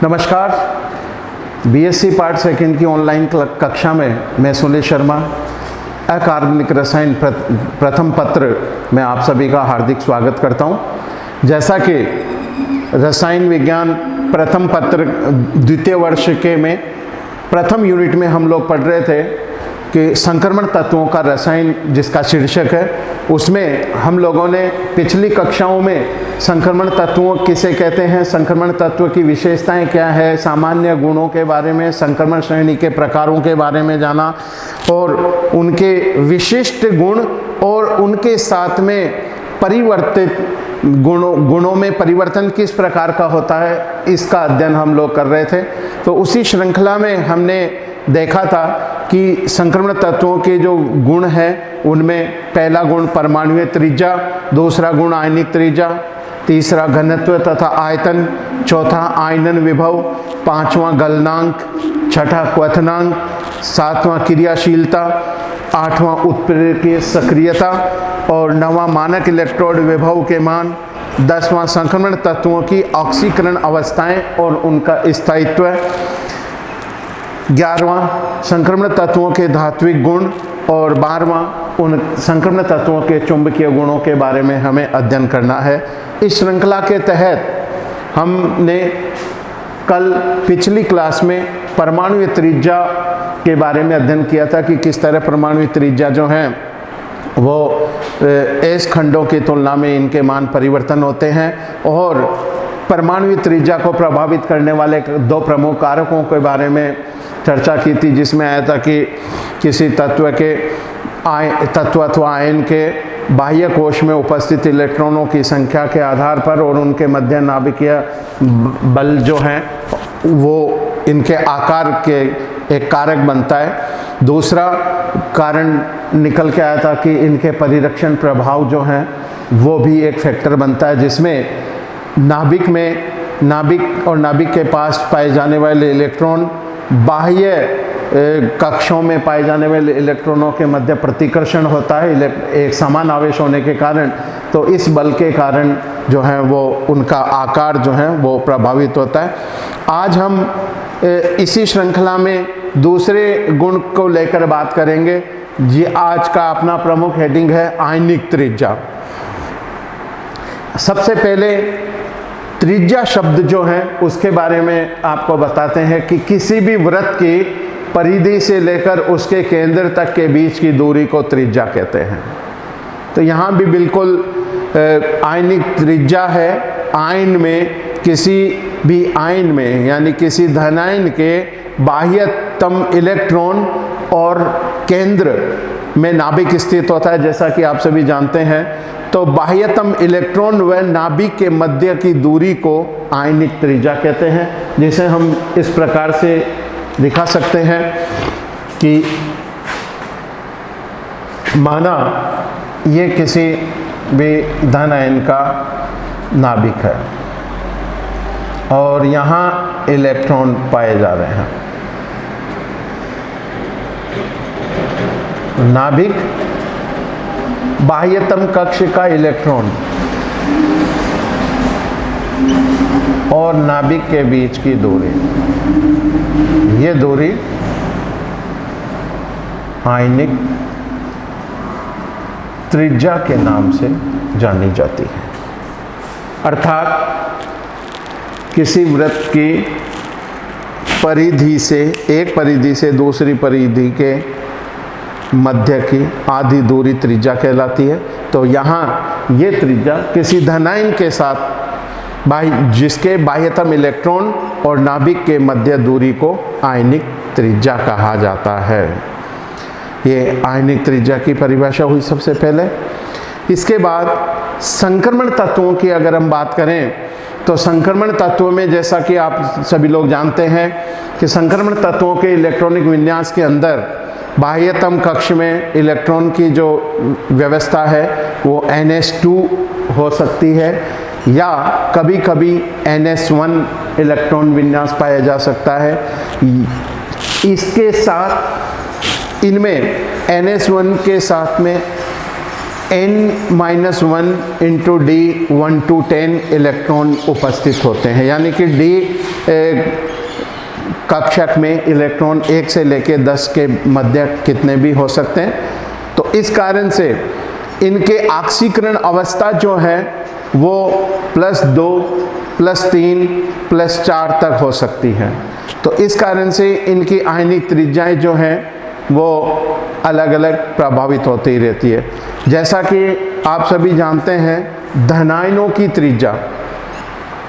नमस्कार। BSc part second की online कक्षा में मैं सुनील शर्मा अकार्बनिक रसायन प्रथम पत्र में आप सभी का हार्दिक स्वागत करता हूं। जैसा कि रसायन विज्ञान प्रथम पत्र द्वितीय वर्ष के में प्रथम यूनिट में हम लोग पढ़ रहे थे कि संक्रमण तत्वों का रसायन, जिसका शीर्षक है, उसमें हम लोगों ने पिछली कक्षाओं में संक्रमण तत्वों किसे कहते हैं, संक्रमण तत्व की विशेषताएं क्या है, सामान्य गुणों के बारे में, संक्रमण श्रेणी के प्रकारों के बारे में जाना और उनके विशिष्ट गुण और उनके साथ में परिवर्तित गुणों में परिवर्तन किस प्रकार का होता है, इसका अध्ययन हम लोग कर रहे थे। तो उसी श्रृंखला में हमने देखा था कि संक्रमण तत्वों के जो गुण हैं उनमें पहला गुण परमाणुीय त्रिज्या, दूसरा गुण आयनिक त्रिज्या, तीसरा घनत्व तथा आयतन, चौथा आयनन विभव, पांचवा गलनांक, छठा क्वथनांक, सातवां क्रियाशीलता, आठवां उत्प्रेरकीय सक्रियता और नौवां मानक इलेक्ट्रोड विभव के मान, 10वां संक्रमण तत्वों की ऑक्सीकरण अवस्थाएं और उनका स्थायित्व, 11वां संक्रमण तत्वों के धात्विक गुण और 12वां उन संक्रमण तत्वों के चुंबकीय गुणों के बारे में हमें अध्ययन करना है। इस श्रृंखला के तहत हमने कल पिछली क्लास में परमाणुीय त्रिज्या के बारे में अध्ययन किया था कि किस तरह परमाणुीय त्रिज्या जो हैं वो एस खंडों की तुलना में इनके मान परिवर्तन होते हैं और परमाणुीय त्रिज्या को प्रभावित करने वाले दो प्रमुख कारकों के बारे में चर्चा की थी, जिसमें आया था कि किसी तत्व अथवा आयन के बाह्य कोश में उपस्थित इलेक्ट्रॉनों की संख्या के आधार पर और उनके मध्य नाभिकीय बल जो हैं वो इनके आकार के एक कारक बनता है। दूसरा कारण निकल के आया था कि इनके परिरक्षण प्रभाव जो हैं वो भी एक फैक्टर बनता है, जिसमें नाभिक और नाभिक के पास पाए जाने वाले इलेक्ट्रॉन बाह्य कक्षों में पाए जाने वाले इलेक्ट्रॉनों के मध्य प्रतिकर्षण होता है एक समान आवेश होने के कारण। तो इस बल के कारण जो है वो उनका आकार जो है वो प्रभावित होता है। आज हम इसी श्रृंखला में दूसरे गुण को लेकर बात करेंगे। ये आज का अपना प्रमुख हेडिंग है आयनिक त्रिज्या। सबसे पहले त्रिज्या शब्द जो है उसके बारे में आपको बताते हैं कि किसी भी वृत्त की परिधि से लेकर उसके केंद्र तक के बीच की दूरी को त्रिज्या कहते हैं। तो यहाँ भी बिल्कुल आयनिक त्रिज्या है। आयन में किसी भी आयन में यानी किसी धनायन के बाह्यतम इलेक्ट्रॉन और केंद्र में नाभिक स्थित होता है, जैसा कि आप सभी जानते हैं। तो बाह्यतम इलेक्ट्रॉन व नाभिक के मध्य की दूरी को आयनिक त्रिज्या कहते हैं, जिसे हम इस प्रकार से दिखा सकते हैं कि माना ये किसी भी धन आयन का नाभिक है और यहाँ इलेक्ट्रॉन पाए जा रहे हैं। नाभिक बाह्यतम कक्ष का इलेक्ट्रॉन और नाभिक के बीच की दूरी, ये दूरी आयनिक त्रिज्या के नाम से जानी जाती है। अर्थात किसी वृत्त की परिधि से एक परिधि से दूसरी परिधि के मध्य की आधी दूरी त्रिज्या कहलाती है। तो यहाँ ये त्रिज्या किसी धनायन के साथ जिसके बाह्यतम इलेक्ट्रॉन और नाभिक के मध्य दूरी को आयनिक त्रिज्या कहा जाता है। ये आयनिक त्रिज्या की परिभाषा हुई सबसे पहले। इसके बाद संक्रमण तत्वों की अगर हम बात करें तो संक्रमण तत्वों में, जैसा कि आप सभी लोग जानते हैं कि संक्रमण तत्वों के इलेक्ट्रॉनिक विन्यास के अंदर बाह्यतम कक्ष में इलेक्ट्रॉन की जो व्यवस्था है वो NS2 हो सकती है या कभी कभी NS1 इलेक्ट्रॉन विन्यास पाया जा सकता है। इसके साथ इनमें NS1 के साथ में n-1 into D 1 to 10 electron उपस्थित होते हैं, यानी कि डी कक्षक में इलेक्ट्रॉन 1 से लेकर 10 के मध्य कितने भी हो सकते हैं। तो इस कारण से इनके ऑक्सीकरण अवस्था जो है वो +2, +3, +4 तक हो सकती है। तो इस कारण से इनकी आयनिक त्रिज्याएं जो हैं वो अलग अलग प्रभावित होती रहती है। जैसा कि आप सभी जानते हैं धनायनों की त्रिज्या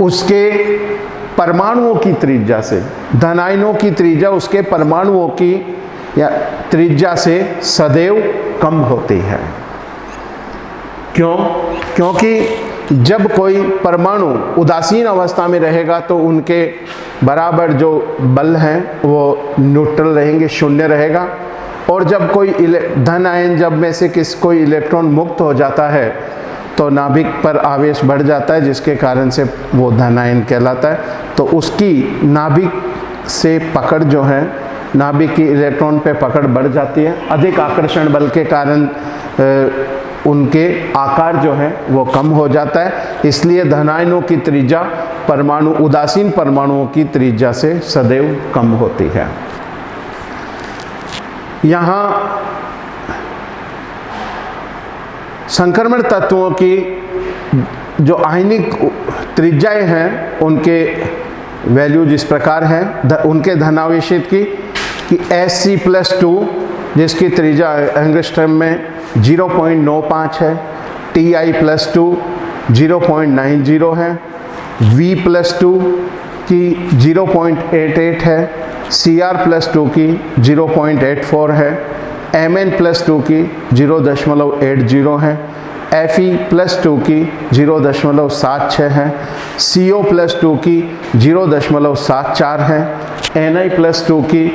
उसके परमाणुओं की त्रिज्या से, धनायनों की त्रिज्या उसके परमाणुओं की या त्रिज्या से सदैव कम होती है। क्यों? क्योंकि जब कोई परमाणु उदासीन अवस्था में रहेगा तो उनके बराबर जो बल हैं वो न्यूट्रल रहेंगे, शून्य रहेगा। और जब कोई धन आयन जब में से कोई इलेक्ट्रॉन मुक्त हो जाता है तो नाभिक पर आवेश बढ़ जाता है, जिसके कारण से वो धन आयन कहलाता है। तो उसकी नाभिक से पकड़ जो है, नाभिक की इलेक्ट्रॉन पे पकड़ बढ़ जाती है। अधिक आकर्षण बल के कारण उनके आकार जो है वो कम हो जाता है। इसलिए धनायनों की त्रिज्या परमाणु उदासीन परमाणुओं की त्रिज्या से सदैव कम होती है। यहाँ संक्रमण तत्वों की जो आयनिक त्रिज्याएं हैं उनके वैल्यूज इस प्रकार हैं। उनके धनावेशित की कि Sc+2 जिसकी त्रिज्या एंगस्ट्रम में 0.95 है, Ti+2 0.90 है, V+2 की 0.88 है, Cr+2 की 0.84 है, Mn+2 की 0.80 है, Fe+2 की 0.76 है, Co+2 की 0.74 है, Ni+2 की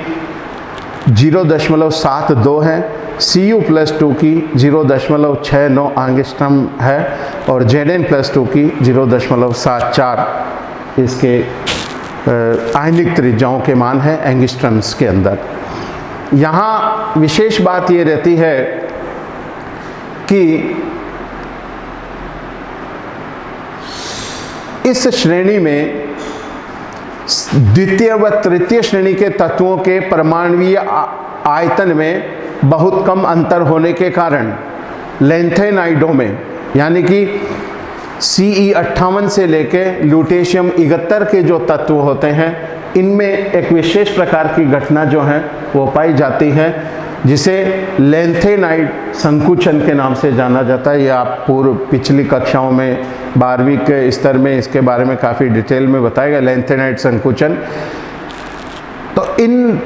0.72 है, Cu+2 की 0.69 एंगस्ट्रम है और Zn+2 की 0.74 इसके आयनिक त्रिज्याओं के मान हैं एंगस्ट्रम्स के अंदर। यहाँ विशेष बात ये रहती है कि इस श्रेणी में द्वितीय व तृतीय श्रेणी के तत्वों के परमाणुीय आयतन में बहुत कम अंतर होने के कारण लैंथेनाइडों में, यानी कि Ce58 से लेके ल्यूटेशियम 71 के जो तत्व होते हैं इनमें एक विशेष प्रकार की घटना जो है वो पाई जाती है, जिसे लैंथेनाइड संकुचन के नाम से जाना जाता है। ये आप पिछली कक्षाओं में 12वीं के स्तर में इसके बारे में काफ़ी डिटेल में बताया गया, लैंथेनाइड संकुचन। तो इन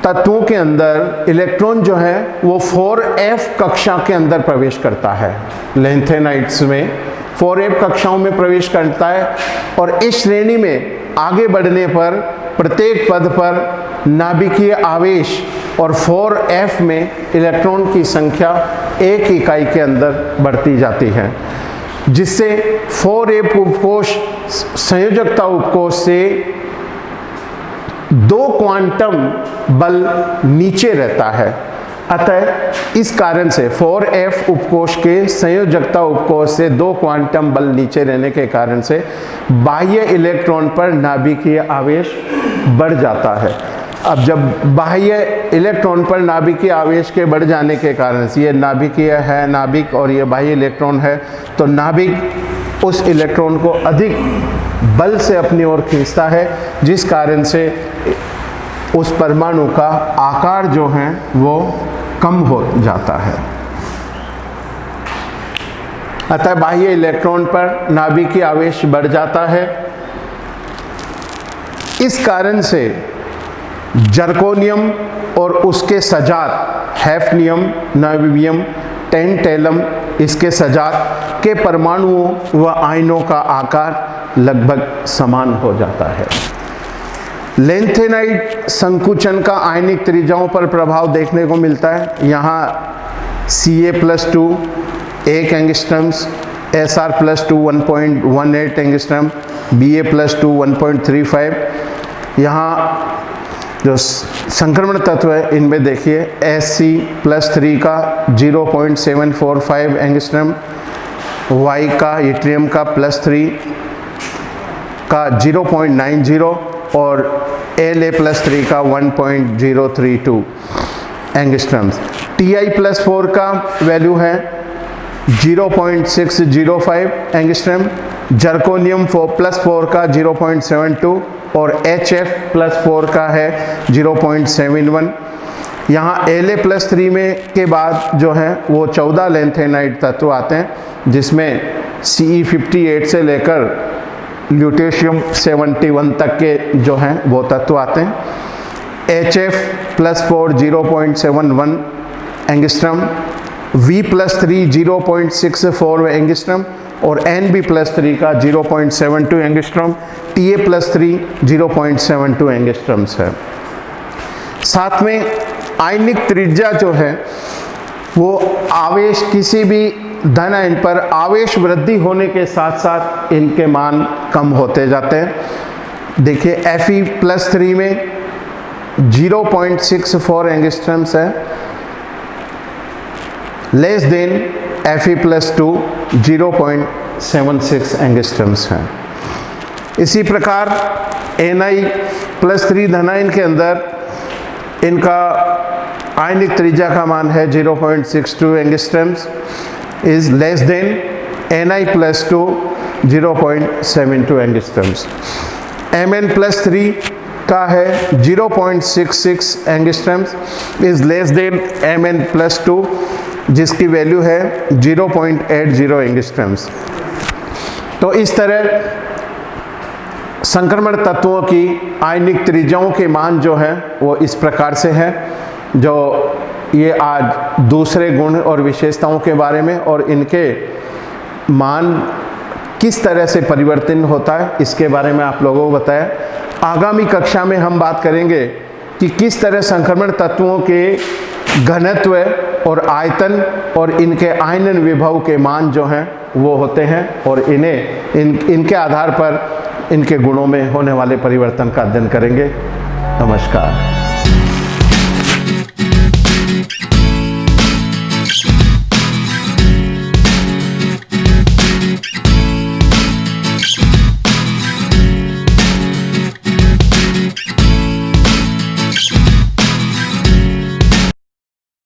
तत्वों के अंदर इलेक्ट्रॉन जो है वो 4f कक्षा के अंदर प्रवेश करता है। लैंथेनाइड्स में 4f कक्षाओं में प्रवेश करता है और इस श्रेणी में आगे बढ़ने पर प्रत्येक पद पर नाभिकीय आवेश और 4f में इलेक्ट्रॉन की संख्या एक इकाई के अंदर बढ़ती जाती है, जिससे 4f उपकोष संयोजकता उपकोष से 2 क्वांटम बल नीचे रहता है। अतः इस कारण से 4f उपकोष के संयोजकता उपकोष से 2 क्वांटम बल नीचे रहने के कारण से बाह्य इलेक्ट्रॉन पर नाभिकीय आवेश बढ़ जाता है। अब जब बाह्य इलेक्ट्रॉन पर नाभिकीय आवेश के बढ़ जाने के कारण से, ये नाभिकीय है नाभिक और ये बाह्य इलेक्ट्रॉन है, तो नाभिक उस इलेक्ट्रॉन को अधिक बल से अपनी ओर खींचता है, जिस कारण से उस परमाणु का आकार जो है वो कम हो जाता है। अतः बाह्य इलेक्ट्रॉन पर नाभिकीय आवेश बढ़ जाता है। इस कारण से जर्कोनियम और उसके सजात हैफनियम, नाइवियम, टेंटेलम इसके सजात के परमाणुओं व आयनों का आकार लगभग समान हो जाता है। लैंथेनाइड संकुचन का आयनिक त्रिज्याओं पर प्रभाव देखने को मिलता है। यहाँ Ca+2 1 एंगस्ट्रम्स, Sr+2 1.18 एंगस्ट्रम, Ba+2 1.35, यहाँ जो संक्रमण तत्व है इनमें देखिए Sc+3 का 0.745 एंगस्ट्रम, Y का यट्रियम का +3 का 0.90 और La+3 का 1.032 एंगस्ट्रम्स। Ti+4 का वैल्यू है 0.605 एंगस्ट्रम, जर्कोनियम +4 का 0.72 और Hf+4 का है 0.71। यहाँ La+3 में के बाद जो है वो 14 लैंथेनाइड तत्व आते हैं, जिसमें Ce58 से लेकर ल्यूटेशियम 71 तक के जो हैं वो तत्व आते हैं। Hf+4 0.71 एंगस्ट्रम, V+3 0.64 एंगस्ट्रम और Nb+3 का 0.72 एंगस्ट्रम, Ta+3 0.72 एंगस्ट्रम्स है। साथ में आयनिक त्रिज्या जो है वो आवेश, किसी भी धन आयन पर आवेश वृद्धि होने के साथ साथ इनके मान कम होते जाते हैं। देखिए Fe+3 में 0.64 एंगस्ट्रम्स है, लेस देन Fe+2 0.76 एंगस्ट्रम्स हैं। इसी प्रकार Ni+3 धनायन के अंदर इनका आयनिक त्रिज्या का मान है 0.62 angstroms, is less than Ni+2 0.72 angstroms. Mn+3 का है 0.66 एंगस्ट्रम्स, इज लेस देन Mn+2 जिसकी वैल्यू है 0.80 एंगस्ट्रम्स। तो इस तरह संक्रमण तत्वों की आयनिक त्रिज्याओं के मान जो है वो इस प्रकार से है। जो ये आज दूसरे गुण और विशेषताओं के बारे में और इनके मान किस तरह से परिवर्तन होता है इसके बारे में आप लोगों को बताया। आगामी कक्षा में हम बात करेंगे कि किस तरह संक्रमण तत्वों के घनत्व और आयतन और इनके आयनन विभव के मान जो हैं वो होते हैं और इनके आधार पर इनके गुणों में होने वाले परिवर्तन का अध्ययन करेंगे। नमस्कार।